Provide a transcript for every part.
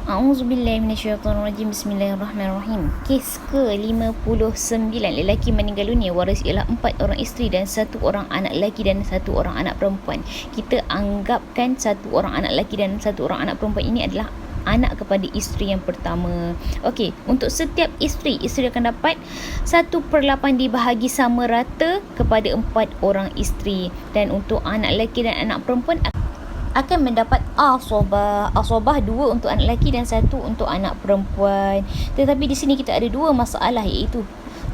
A'udzubillahi minasyaitonirrajim. Bismillahirrahmanirrahim. Kes ke-59, lelaki meninggal dunia, waris ialah 4 orang isteri dan 1 orang anak lelaki dan 1 orang anak perempuan. Kita anggapkan 1 orang anak lelaki dan 1 orang anak perempuan ini adalah anak kepada isteri yang pertama. Okey, untuk setiap isteri akan dapat 1/8 dibahagi sama rata kepada 4 orang isteri, dan untuk anak lelaki dan anak perempuan akan mendapat asobah 2 untuk anak lelaki dan 1 untuk anak perempuan. Tetapi di sini kita ada 2 masalah, iaitu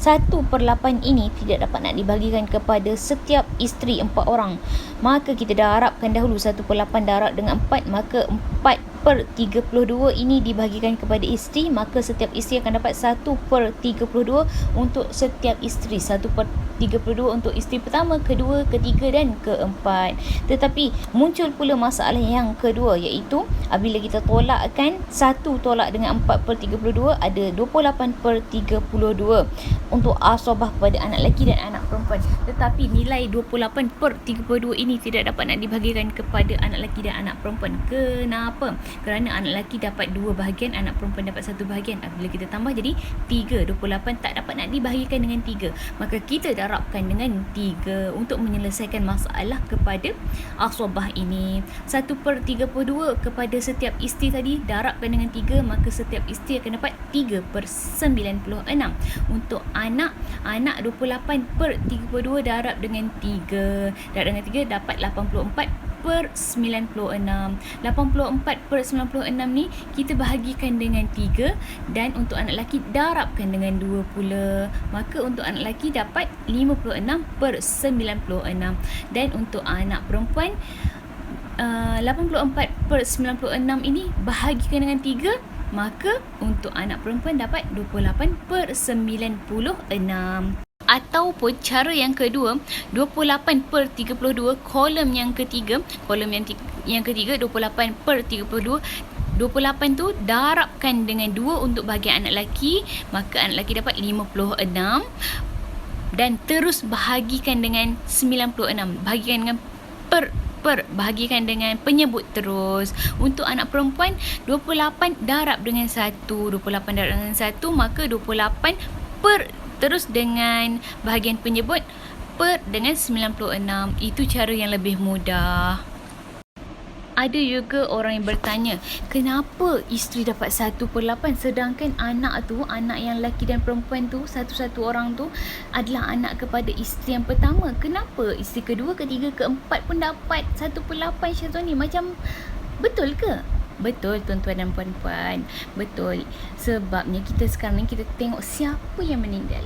1/8 ini tidak dapat nak dibagikan kepada setiap isteri 4 orang. Maka kita dah harapkan dahulu 1/8 darab dengan 4, maka 4/32 ini dibagikan kepada isteri, maka setiap isteri akan dapat 1/32 untuk setiap isteri. 1/32 untuk isteri pertama, kedua, ketiga dan keempat. Tetapi muncul pula masalah yang kedua, iaitu apabila kita tolakkan 1 tolak dengan 4/32, ada 28/32 untuk asobah kepada anak lelaki dan anak perempuan. Tetapi nilai 28/32 ini tidak dapat nak dibagikan kepada anak lelaki dan anak perempuan. Kenapa? Kerana anak lelaki dapat 2 bahagian, anak perempuan dapat 1 bahagian. Apabila kita tambah jadi 3, 28 tak dapat nak dibahagikan dengan 3. Maka kita darabkan dengan 3 untuk menyelesaikan masalah kepada asobah ini. 1/32 kepada setiap isteri tadi darabkan dengan 3, maka setiap isteri akan dapat 3/96. Untuk anak 28/32 darab dengan 3. Darab dengan 3 dapat 84/96. 84/96 ni kita bahagikan dengan 3, dan untuk anak lelaki darabkan dengan 2 pula. Maka untuk anak lelaki dapat 56/96, dan untuk anak perempuan 84/96 ini bahagikan dengan 3, maka untuk anak perempuan dapat 28/96. Ataupun cara yang kedua, 28/32 kolom yang ketiga, 28/32, 28 tu darabkan dengan 2 untuk bahagian anak lelaki, maka anak lelaki dapat 56, dan terus bahagikan dengan 96, bahagikan dengan bahagikan dengan penyebut terus. Untuk anak perempuan 28 darab dengan 1, 28 darab dengan 1, maka 28 terus dengan bahagian penyebut dengan 96. Itu cara yang lebih mudah. Ada juga orang yang bertanya, kenapa isteri dapat 1/8 sedangkan anak yang lelaki dan perempuan tu, satu-satu orang tu adalah anak kepada isteri yang pertama. Kenapa isteri kedua, ketiga, keempat pun dapat 1/8, Syazwani? Macam betul ke? Betul tuan-tuan dan puan-puan, betul. Sebabnya kita sekarang ni kita tengok siapa yang meninggal.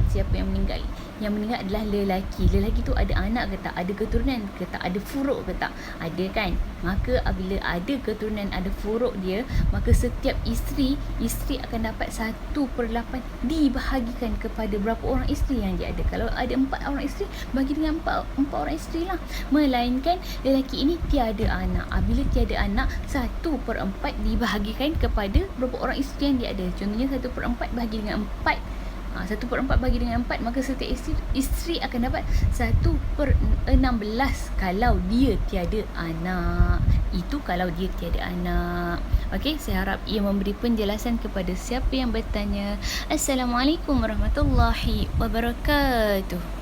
Yang meninggal adalah lelaki. Lelaki tu ada anak ke tak? Ada keturunan ke tak? Ada furuk ke tak? Ada kan? Maka apabila ada keturunan, ada furuk dia, maka setiap isteri akan dapat 1/8 dibahagikan kepada berapa orang isteri yang dia ada. Kalau ada 4 orang isteri, bagi dengan 4 orang isteri lah. Melainkan lelaki ini tiada anak. Apabila tiada anak, 1/4 dibahagikan kepada berapa orang isteri yang dia ada. Contohnya 1/4 bahagi dengan 4. 1/4 bagi dengan 4, maka setiap isteri akan dapat 1/16 kalau dia tiada anak. Itu kalau dia tiada anak. Okey, saya harap ia memberi penjelasan kepada siapa yang bertanya. Assalamualaikum warahmatullahi wabarakatuh.